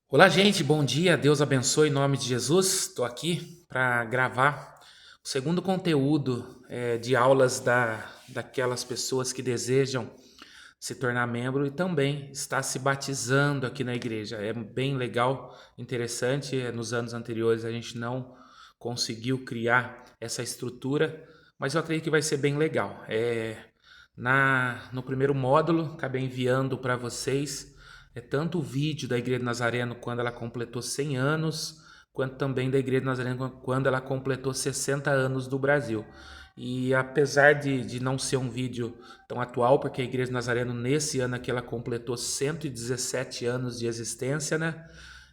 Olá, gente, bom dia. Deus abençoe em nome de Jesus. Estou aqui para gravar o segundo conteúdo de aulas daquelas pessoas que desejam se tornar membro e também está se batizando aqui na igreja. É bem legal, interessante. Nos anos anteriores a gente não conseguiu criar essa estrutura, mas eu acredito que vai ser bem legal. No primeiro módulo, acabei enviando para vocês tanto o vídeo da Igreja de Nazareno quando ela completou 100 anos, quanto também da Igreja de Nazareno quando ela completou 60 anos do Brasil. E apesar de não ser um vídeo tão atual, porque a Igreja de Nazareno nesse ano aqui ela completou 117 anos de existência, né?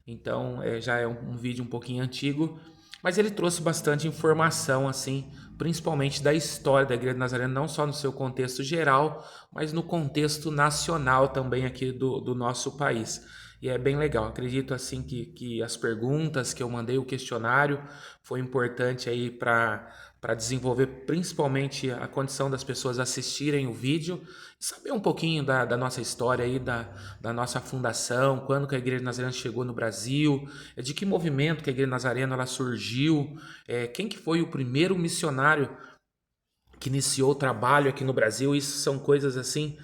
Então já é um vídeo um pouquinho antigo, mas ele trouxe bastante informação, assim, principalmente da história da Igreja de Nazareno, não só no seu contexto geral, mas no contexto nacional também aqui do nosso país. E é bem legal. Acredito assim que as perguntas que eu mandei, o questionário, foi importante aí para desenvolver principalmente a condição das pessoas assistirem o vídeo e saber um pouquinho da nossa história aí, da nossa fundação, quando que a Igreja Nazarena chegou no Brasil, de que movimento que a Igreja Nazarena ela surgiu, quem que foi o primeiro missionário que iniciou o trabalho aqui no Brasil. Isso são coisas assim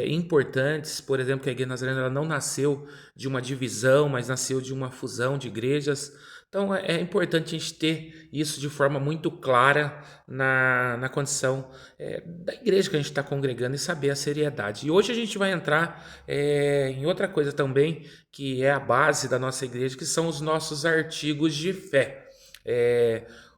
importantes. Por exemplo, que a Igreja Nazarena ela não nasceu de uma divisão, mas nasceu de uma fusão de igrejas. Então é importante a gente ter isso de forma muito clara na condição da igreja que a gente está congregando e saber a seriedade. E hoje a gente vai entrar em outra coisa também, que é a base da nossa igreja, que são os nossos artigos de fé.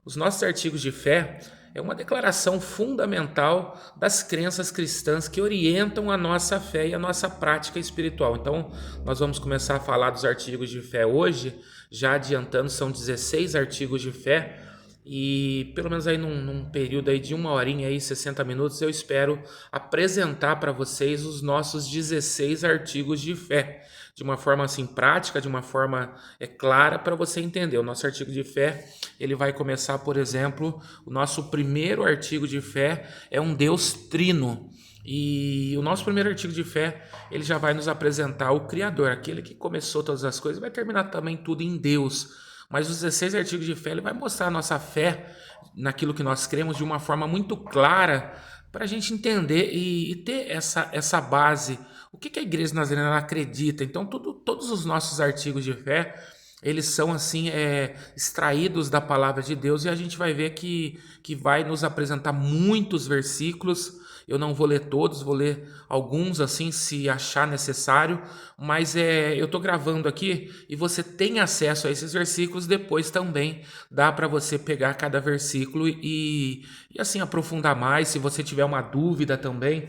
Os nossos artigos de fé é uma declaração fundamental das crenças cristãs que orientam a nossa fé e a nossa prática espiritual. Então, nós vamos começar a falar dos artigos de fé hoje, já adiantando, são 16 artigos de fé, e pelo menos aí num período aí de uma horinha aí, 60 minutos, eu espero apresentar para vocês os nossos 16 artigos de fé, de uma forma assim prática, de uma forma clara para você entender. O nosso artigo de fé, ele vai começar, por exemplo, o nosso primeiro artigo de fé é um Deus trino. E o nosso primeiro artigo de fé, ele já vai nos apresentar o Criador, aquele que começou todas as coisas, vai terminar também tudo em Deus. Mas os 16 artigos de fé, ele vai mostrar a nossa fé naquilo que nós cremos de uma forma muito clara, para a gente entender e ter essa base. O que a Igreja Nazarena acredita? Então, todos os nossos artigos de fé, eles são assim extraídos da palavra de Deus, e a gente vai ver que vai nos apresentar muitos versículos. Eu não vou ler todos, vou ler alguns assim se achar necessário, mas eu estou gravando aqui e você tem acesso a esses versículos. Depois também dá para você pegar cada versículo e assim aprofundar mais. Se você tiver uma dúvida também,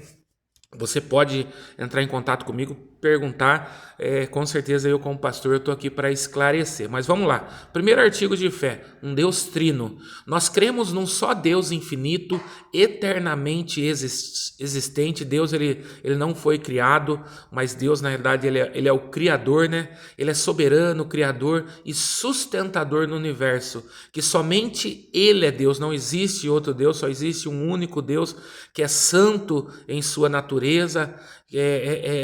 você pode entrar em contato comigo, perguntar, com certeza eu como pastor estou aqui para esclarecer. Mas vamos lá, primeiro artigo de fé, um Deus trino. Nós cremos num só Deus infinito, eternamente existente. Deus ele não foi criado, mas Deus na verdade ele é o Criador, né? Ele é soberano, Criador e sustentador no universo, que somente Ele é Deus, não existe outro Deus, só existe um único Deus que é santo em sua natureza.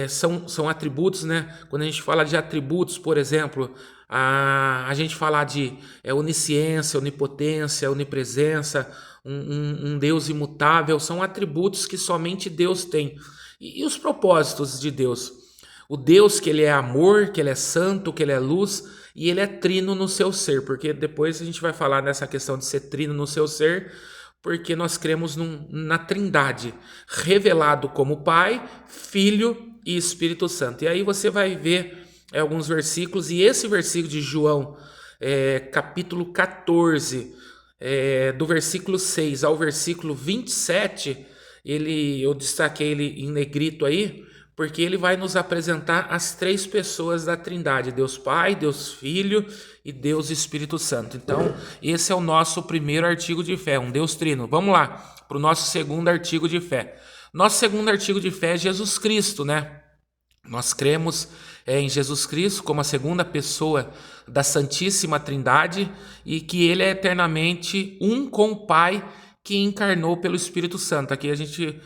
São atributos, né? Quando a gente fala de atributos, por exemplo, a gente falar de onisciência, onipotência, onipresença, um Deus imutável, são atributos que somente Deus tem. E os propósitos de Deus? O Deus que ele é amor, que ele é santo, que ele é luz, e ele é trino no seu ser, porque depois a gente vai falar nessa questão de ser trino no seu ser, porque nós cremos na Trindade, revelado como Pai, Filho e Espírito Santo. E aí você vai ver alguns versículos, e esse versículo de João, capítulo 14, do versículo 6 ao versículo 27, eu destaquei ele em negrito aí, porque ele vai nos apresentar as três pessoas da Trindade: Deus Pai, Deus Filho e Deus Espírito Santo. Então, esse é o nosso primeiro artigo de fé, um Deus trino. Vamos lá para o nosso segundo artigo de fé. Nosso segundo artigo de fé é Jesus Cristo, né? Nós cremos em Jesus Cristo como a segunda pessoa da Santíssima Trindade, e que ele é eternamente um com o Pai que encarnou pelo Espírito Santo. Aqui a gente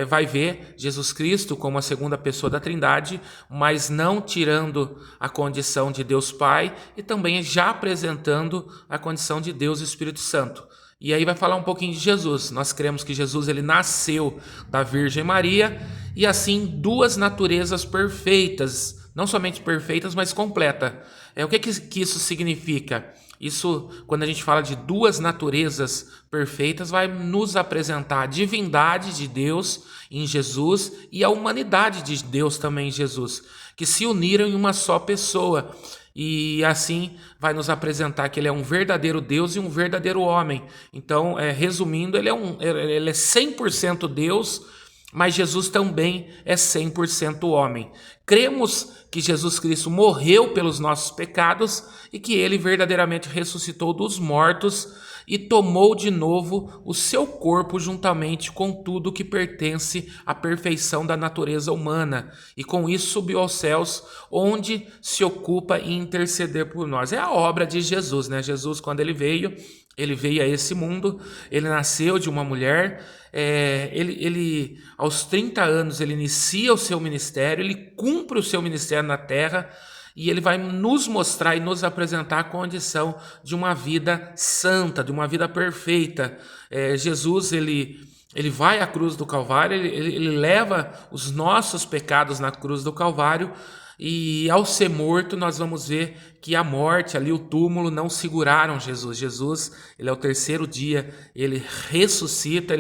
vai ver Jesus Cristo como a segunda pessoa da Trindade, mas não tirando a condição de Deus Pai e também já apresentando a condição de Deus Espírito Santo. E aí vai falar um pouquinho de Jesus. Nós cremos que Jesus ele nasceu da Virgem Maria e assim duas naturezas perfeitas, não somente perfeitas, mas completa. O que isso significa? Isso, quando a gente fala de duas naturezas perfeitas, vai nos apresentar a divindade de Deus em Jesus e a humanidade de Deus também em Jesus, que se uniram em uma só pessoa. E assim vai nos apresentar que ele é um verdadeiro Deus e um verdadeiro homem. Então, resumindo, ele é 100% Deus, mas Jesus também é 100% homem. Cremos que Jesus Cristo morreu pelos nossos pecados e que ele verdadeiramente ressuscitou dos mortos e tomou de novo o seu corpo juntamente com tudo que pertence à perfeição da natureza humana. E com isso subiu aos céus, onde se ocupa em interceder por nós. É a obra de Jesus, né? Jesus, quando ele veio a esse mundo, ele nasceu de uma mulher, ele aos 30 anos ele inicia o seu ministério, ele cumpre o seu ministério na terra e ele vai nos mostrar e nos apresentar a condição de uma vida santa, de uma vida perfeita. Jesus, ele vai à cruz do Calvário, ele leva os nossos pecados na cruz do Calvário. E ao ser morto, nós vamos ver que a morte, ali o túmulo, não seguraram Jesus. Jesus, ele ao terceiro dia, ele ressuscita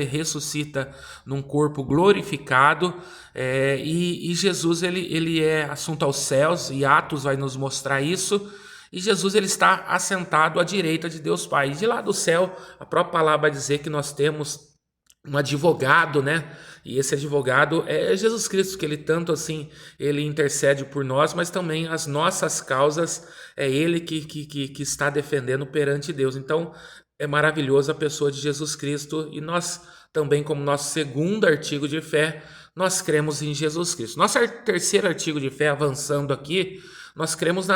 num corpo glorificado. E Jesus, ele é assunto aos céus, e Atos vai nos mostrar isso. E Jesus, ele está assentado à direita de Deus Pai. E de lá do céu, a própria palavra vai dizer que nós temos um advogado, né? E esse advogado é Jesus Cristo, que ele tanto assim, ele intercede por nós, mas também as nossas causas é ele que está defendendo perante Deus. Então, é maravilhoso a pessoa de Jesus Cristo e nós também, como nosso segundo artigo de fé, nós cremos em Jesus Cristo. Nosso terceiro artigo de fé, avançando aqui, nós cremos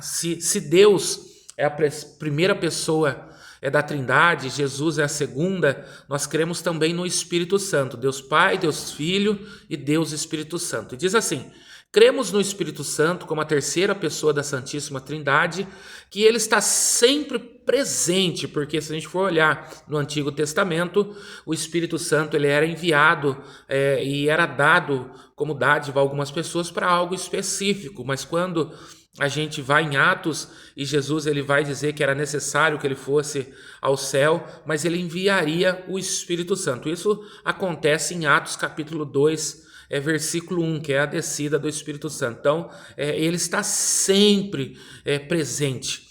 se Deus é a primeira pessoa da Trindade, Jesus é a segunda, nós cremos também no Espírito Santo, Deus Pai, Deus Filho e Deus Espírito Santo. E diz assim: cremos no Espírito Santo como a terceira pessoa da Santíssima Trindade, que ele está sempre presente, porque se a gente for olhar no Antigo Testamento, o Espírito Santo ele era enviado e era dado como dádiva a algumas pessoas para algo específico, mas quando a gente vai em Atos e Jesus ele vai dizer que era necessário que ele fosse ao céu, mas ele enviaria o Espírito Santo. Isso acontece em Atos capítulo 2, versículo 1, que é a descida do Espírito Santo. Então, ele está sempre presente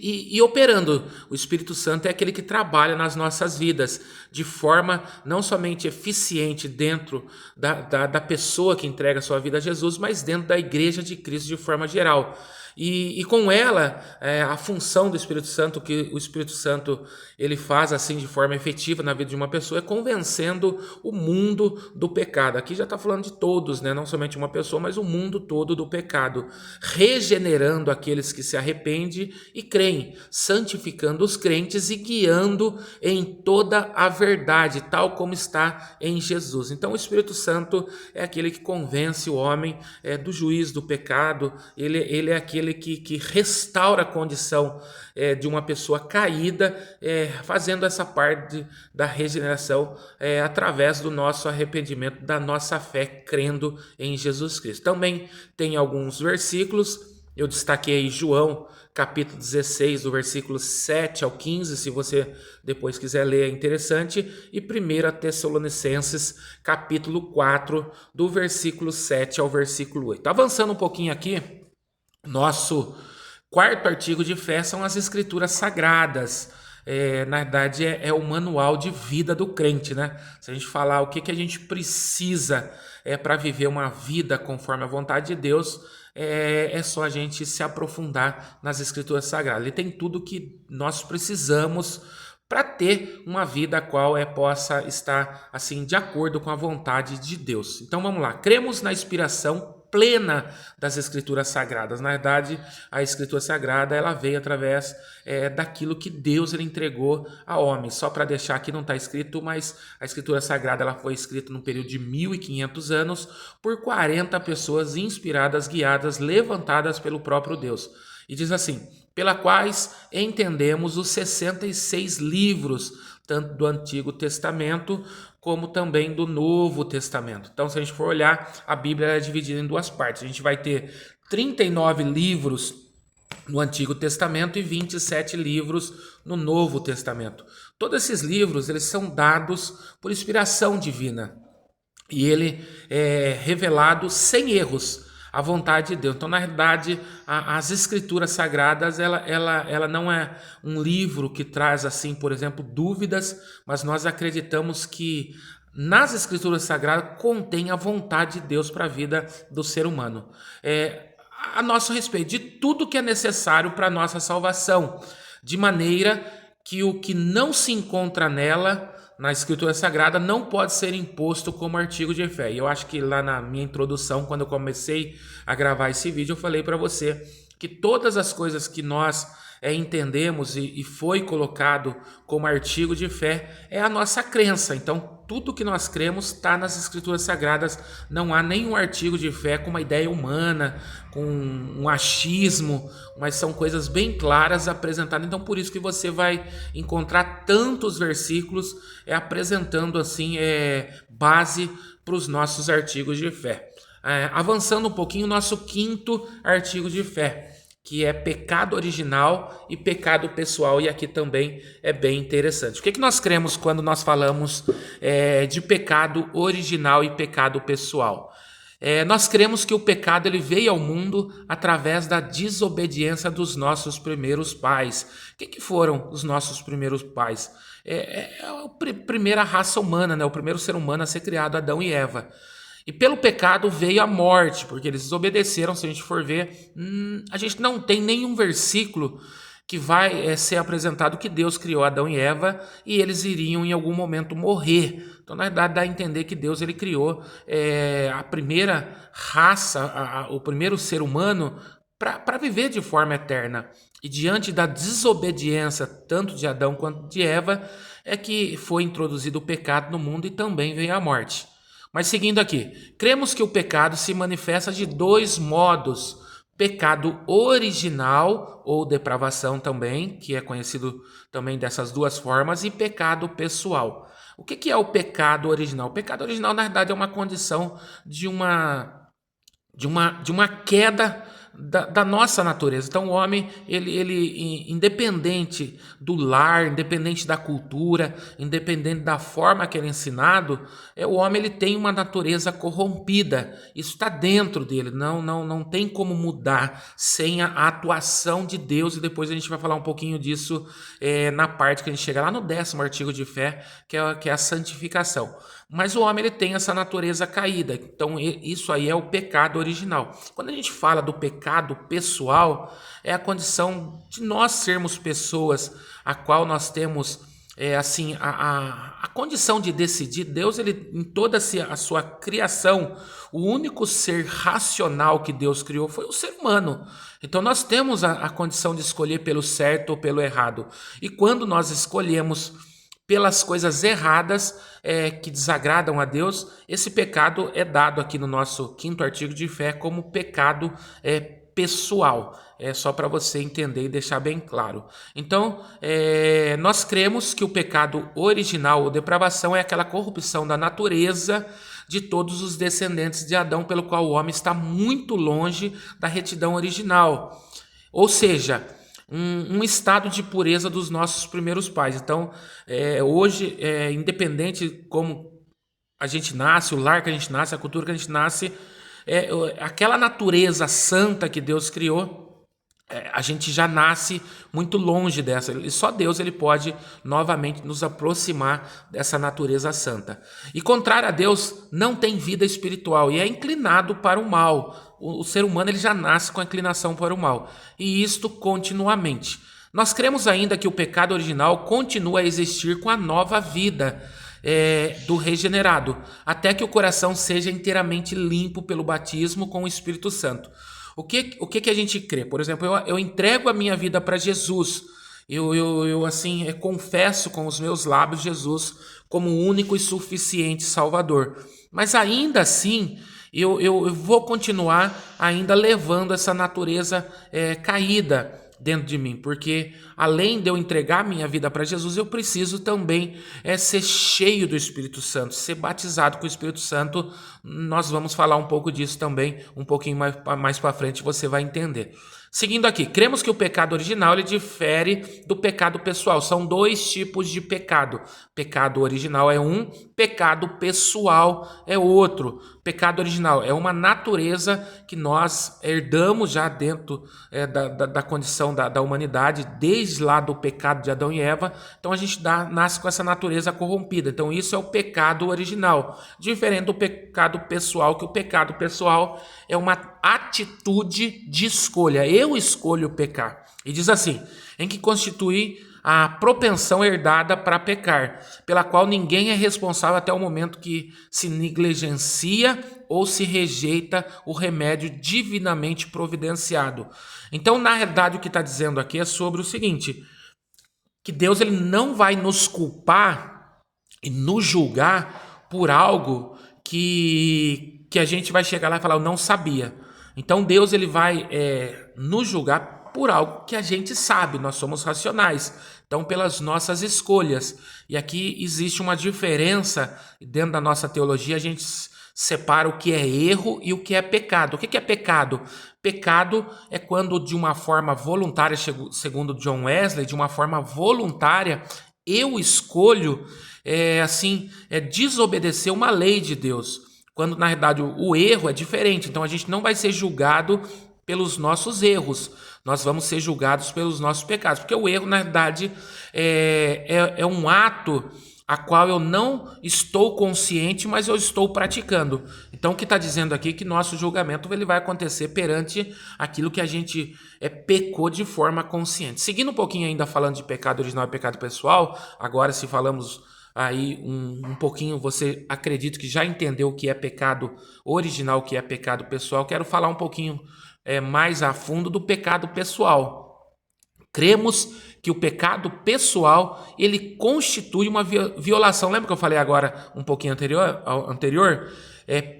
e operando. O Espírito Santo é aquele que trabalha nas nossas vidas de forma não somente eficiente dentro da pessoa que entrega a sua vida a Jesus, mas dentro da igreja de Cristo de forma geral. E com ela, a função do Espírito Santo, que o Espírito Santo ele faz assim de forma efetiva na vida de uma pessoa, é convencendo o mundo do pecado. Aqui já está falando de todos, né? Não somente uma pessoa, mas o mundo todo do pecado, regenerando aqueles que se arrependem e creem, santificando os crentes e guiando em toda a verdade, tal como está em Jesus. Então o Espírito Santo é aquele que convence o homem do juízo do pecado, ele é aquele que restaura a condição de uma pessoa caída, fazendo essa parte da regeneração através do nosso arrependimento, da nossa fé, crendo em Jesus Cristo. Também tem alguns versículos, eu destaquei João, capítulo 16, do versículo 7 ao 15, se você depois quiser ler, é interessante, e 1 Tessalonicenses, capítulo 4, do versículo 7 ao versículo 8. Avançando um pouquinho aqui, nosso quarto artigo de fé são as Escrituras Sagradas. Na verdade, é o manual de vida do crente, né? Se a gente falar o que a gente precisa para viver uma vida conforme a vontade de Deus, é só a gente se aprofundar nas Escrituras Sagradas. Ele tem tudo que nós precisamos para ter uma vida a qual possa estar assim de acordo com a vontade de Deus. Então vamos lá. Cremos na inspiração plena das Escrituras Sagradas. Na verdade, a Escritura Sagrada ela veio através daquilo que Deus ele entregou a homem. Só para deixar aqui, não está escrito, mas a Escritura Sagrada ela foi escrita num período de 1500 anos por 40 pessoas inspiradas, guiadas, levantadas pelo próprio Deus. E diz assim: pela quais entendemos os 66 livros, tanto do Antigo Testamento como também do Novo Testamento. Então, se a gente for olhar, a Bíblia é dividida em duas partes. A gente vai ter 39 livros no Antigo Testamento e 27 livros no Novo Testamento. Todos esses livros eles são dados por inspiração divina e ele é revelado sem erros, a vontade de Deus. Então, na realidade, as Escrituras Sagradas, ela não é um livro que traz, assim, por exemplo, dúvidas, mas nós acreditamos que nas Escrituras Sagradas contém a vontade de Deus para a vida do ser humano. A nosso respeito, de tudo que é necessário para a nossa salvação, de maneira que o que não se encontra nela, na Escritura Sagrada, não pode ser imposto como artigo de fé. E eu acho que lá na minha introdução, quando eu comecei a gravar esse vídeo, eu falei para você que todas as coisas que nós entendemos e foi colocado como artigo de fé é a nossa crença. Então, tudo que nós cremos está nas Escrituras Sagradas. Não há nenhum artigo de fé com uma ideia humana, com um achismo, mas são coisas bem claras apresentadas. Então, por isso que você vai encontrar tantos versículos apresentando assim base para os nossos artigos de fé. Avançando um pouquinho, o nosso quinto artigo de fé, que é pecado original e pecado pessoal, e aqui também é bem interessante. O que nós cremos quando nós falamos de pecado original e pecado pessoal? Nós cremos que o pecado ele veio ao mundo através da desobediência dos nossos primeiros pais. O que foram os nossos primeiros pais? A primeira raça humana, né? O primeiro ser humano a ser criado, Adão e Eva. E pelo pecado veio a morte, porque eles desobedeceram. Se a gente for ver, a gente não tem nenhum versículo que vai ser apresentado que Deus criou Adão e Eva e eles iriam em algum momento morrer. Então, na verdade, dá a entender que Deus ele criou a primeira raça, o primeiro ser humano para viver de forma eterna. E diante da desobediência tanto de Adão quanto de Eva, é que foi introduzido o pecado no mundo e também veio a morte. Mas seguindo aqui, cremos que o pecado se manifesta de dois modos: pecado original ou depravação também, que é conhecido também dessas duas formas, e pecado pessoal. O que é o pecado original? O pecado original, na verdade, é uma condição de uma queda da nossa natureza. Então o homem, ele independente do lar, independente da cultura, independente da forma que ele é ensinado, o homem ele tem uma natureza corrompida. Isso está dentro dele, não tem como mudar sem a atuação de Deus, e depois a gente vai falar um pouquinho disso na parte que a gente chega lá no 10º artigo de fé, que é a santificação. Mas o homem ele tem essa natureza caída, então isso aí é o pecado original. Quando a gente fala do pecado pessoal, é a condição de nós sermos pessoas a qual nós temos a condição de decidir. Deus, ele, em toda a sua criação, o único ser racional que Deus criou foi o ser humano. Então nós temos a condição de escolher pelo certo ou pelo errado. E quando nós escolhemos pelas coisas erradas que desagradam a Deus, esse pecado é dado aqui no nosso 5º artigo de fé como pecado pessoal. É só para você entender e deixar bem claro. Então, nós cremos que o pecado original ou depravação é aquela corrupção da natureza de todos os descendentes de Adão, pelo qual o homem está muito longe da retidão original. Ou seja, um estado de pureza dos nossos primeiros pais. Então, hoje, independente como a gente nasce, o lar que a gente nasce, a cultura que a gente nasce, aquela natureza santa que Deus criou, a gente já nasce muito longe dessa. E só Deus ele pode novamente nos aproximar dessa natureza santa. E contrário a Deus, não tem vida espiritual e é inclinado para o mal. O ser humano ele já nasce com a inclinação para o mal. E isto continuamente. Nós cremos ainda que o pecado original continua a existir com a nova vida. do regenerado, até que o coração seja inteiramente limpo pelo batismo com o Espírito Santo. O que a gente crê? Por exemplo, eu entrego a minha vida para Jesus. Eu assim, confesso com os meus lábios Jesus como o único e suficiente Salvador. Mas ainda assim, eu vou continuar ainda levando essa natureza caída dentro de mim, porque além de eu entregar minha vida para Jesus, eu preciso também ser cheio do Espírito Santo, ser batizado com o Espírito Santo. Nós vamos falar um pouco disso também, um pouquinho mais para frente você vai entender. Seguindo aqui, cremos que o pecado original ele difere do pecado pessoal. São dois tipos de pecado. Pecado original é um, pecado pessoal é outro. Pecado original é uma natureza que nós herdamos já dentro da condição da humanidade, desde lá do pecado de Adão e Eva. Então a gente nasce com essa natureza corrompida. Então isso é o pecado original. Diferente do pecado pessoal, que o pecado pessoal é uma atitude de escolha. Eu escolho pecar. E diz assim, em que constitui a propensão herdada para pecar, pela qual ninguém é responsável até o momento que se negligencia ou se rejeita o remédio divinamente providenciado. Então, na verdade, o que está dizendo aqui é sobre o seguinte, que Deus ele não vai nos culpar e nos julgar por algo que a gente vai chegar lá e falar, eu não sabia. Então, Deus ele vai nos julgar por algo que a gente sabe, nós somos racionais, então pelas nossas escolhas. E aqui existe uma diferença dentro da nossa teologia, a gente separa o que é erro e o que é pecado. O que é pecado? Pecado é quando de uma forma voluntária, segundo John Wesley, de uma forma voluntária, eu escolho desobedecer uma lei de Deus. Quando na verdade o erro é diferente, então a gente não vai ser julgado pelos nossos erros, nós vamos ser julgados pelos nossos pecados, porque o erro na verdade é um ato a qual eu não estou consciente, mas eu estou praticando. Então o que está dizendo aqui é que nosso julgamento ele vai acontecer perante aquilo que a gente pecou de forma consciente. Seguindo um pouquinho ainda falando de pecado original e pecado pessoal, agora se falamos aí um pouquinho, você acredito que já entendeu o que é pecado original, o que é pecado pessoal, quero falar um pouquinho mais a fundo do pecado pessoal. Cremos que o pecado pessoal ele constitui uma violação. Lembra que eu falei agora um pouquinho anterior?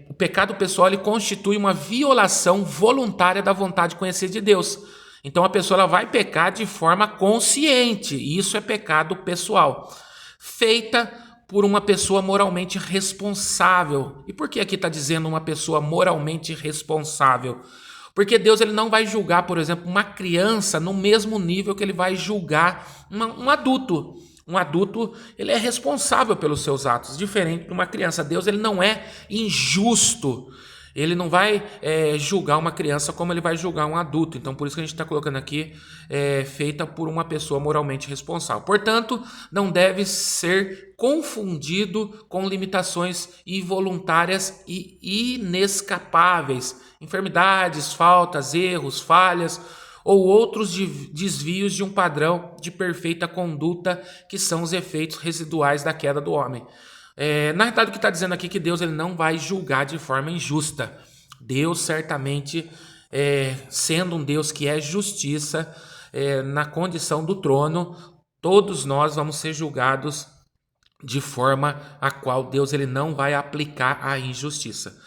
O pecado pessoal ele constitui uma violação voluntária da vontade conhecida de Deus. Então a pessoa ela vai pecar de forma consciente, e isso é pecado pessoal. Feita por uma pessoa moralmente responsável. E por que aqui está dizendo uma pessoa moralmente responsável? Porque Deus ele não vai julgar, por exemplo, uma criança no mesmo nível que ele vai julgar um adulto. Um adulto ele é responsável pelos seus atos, diferente de uma criança. Deus ele não é injusto. Ele não vai julgar uma criança como ele vai julgar um adulto. Então, por isso que a gente está colocando aqui, feita por uma pessoa moralmente responsável. Portanto, não deve ser confundido com limitações involuntárias e inescapáveis, enfermidades, faltas, erros, falhas ou outros desvios de um padrão de perfeita conduta que são os efeitos residuais da queda do homem. Na verdade, o que está dizendo aqui é que Deus ele não vai julgar de forma injusta. Deus certamente, sendo um Deus que é justiça, na condição do trono, todos nós vamos ser julgados de forma a qual Deus ele não vai aplicar a injustiça.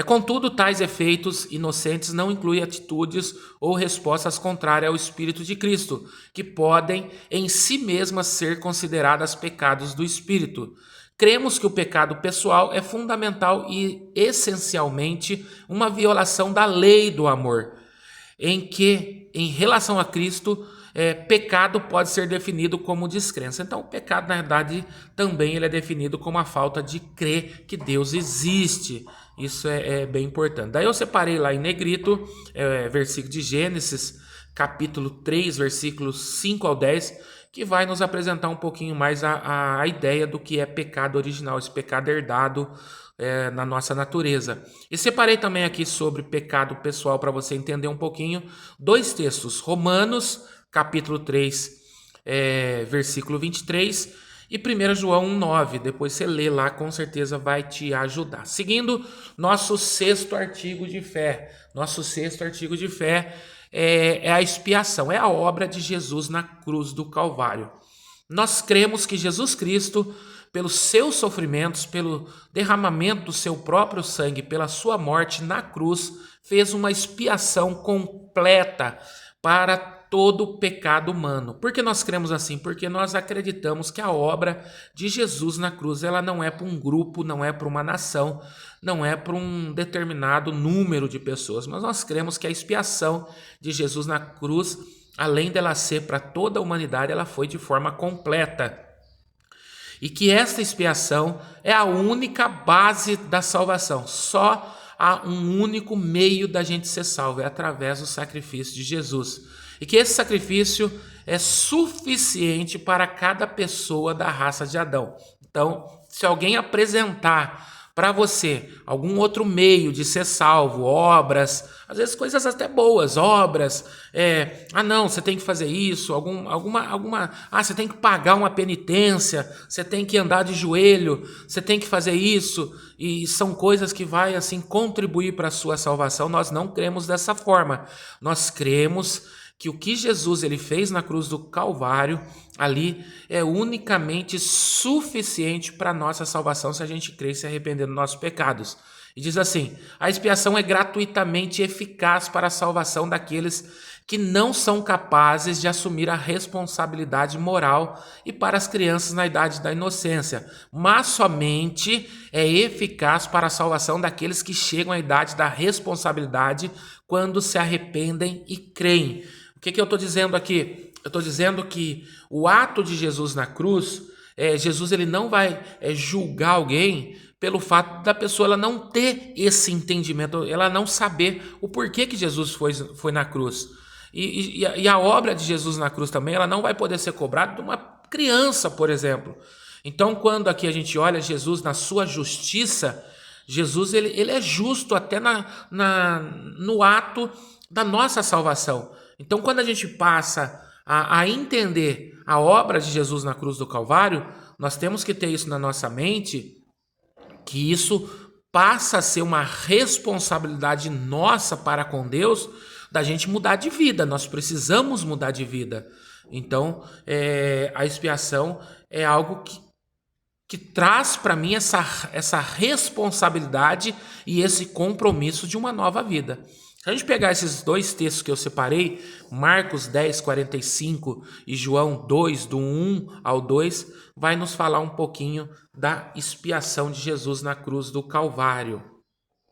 Contudo, tais efeitos inocentes não incluem atitudes ou respostas contrárias ao Espírito de Cristo, que podem em si mesmas ser consideradas pecados do Espírito. Cremos que o pecado pessoal é fundamental e essencialmente uma violação da lei do amor, em que, em relação a Cristo, pecado pode ser definido como descrença. Então, o pecado, na verdade, também ele é definido como a falta de crer que Deus existe. Isso é bem importante. Daí eu separei lá em negrito, versículo de Gênesis, capítulo 3, versículos 5 ao 10, que vai nos apresentar um pouquinho mais a ideia do que é pecado original, esse pecado herdado na nossa natureza. E separei também aqui sobre pecado pessoal para você entender um pouquinho, dois textos, Romanos, capítulo 3, versículo 23, E 1 João 1,9, depois você lê lá, com certeza vai te ajudar. Seguindo, nosso sexto artigo de fé. Nosso sexto artigo de fé é a expiação, é a obra de Jesus na cruz do Calvário. Nós cremos que Jesus Cristo, pelos seus sofrimentos, pelo derramamento do seu próprio sangue, pela sua morte na cruz, fez uma expiação completa para todo o pecado humano. Por que nós cremos assim? Porque nós acreditamos que a obra de Jesus na cruz, ela não é para um grupo, não é para uma nação, não é para um determinado número de pessoas, mas nós cremos que a expiação de Jesus na cruz, além dela ser para toda a humanidade, ela foi de forma completa. E que esta expiação é a única base da salvação. Só há um único meio da gente ser salvo, é através do sacrifício de Jesus. E que esse sacrifício é suficiente para cada pessoa da raça de Adão. Então, se alguém apresentar para você algum outro meio de ser salvo, obras, às vezes coisas até boas, obras, não, você tem que fazer isso, você tem que pagar uma penitência, você tem que andar de joelho, você tem que fazer isso, e são coisas que vai assim contribuir para a sua salvação. Nós não cremos dessa forma. Nós cremos que o que Jesus ele fez na cruz do Calvário ali é unicamente suficiente para a nossa salvação se a gente crer e se arrepender dos nossos pecados. E diz assim: a expiação é gratuitamente eficaz para a salvação daqueles que não são capazes de assumir a responsabilidade moral e para as crianças na idade da inocência, mas somente é eficaz para a salvação daqueles que chegam à idade da responsabilidade quando se arrependem e creem. O que eu estou dizendo aqui? Eu estou dizendo que o ato de Jesus na cruz, Jesus ele não vai julgar alguém pelo fato da pessoa ela não ter esse entendimento, ela não saber o porquê que Jesus foi na cruz. E a obra de Jesus na cruz também, ela não vai poder ser cobrada de uma criança, por exemplo. Então, quando aqui a gente olha Jesus na sua justiça, Jesus ele é justo até no ato da nossa salvação. Então, quando a gente passa a entender a obra de Jesus na cruz do Calvário, nós temos que ter isso na nossa mente, que isso passa a ser uma responsabilidade nossa para com Deus, da gente mudar de vida. Nós precisamos mudar de vida. Então, a expiação é algo que traz para mim essa responsabilidade e esse compromisso de uma nova vida. Se a gente pegar esses dois textos que eu separei, Marcos 10, 45 e João 2, do 1 ao 2, vai nos falar um pouquinho da expiação de Jesus na cruz do Calvário.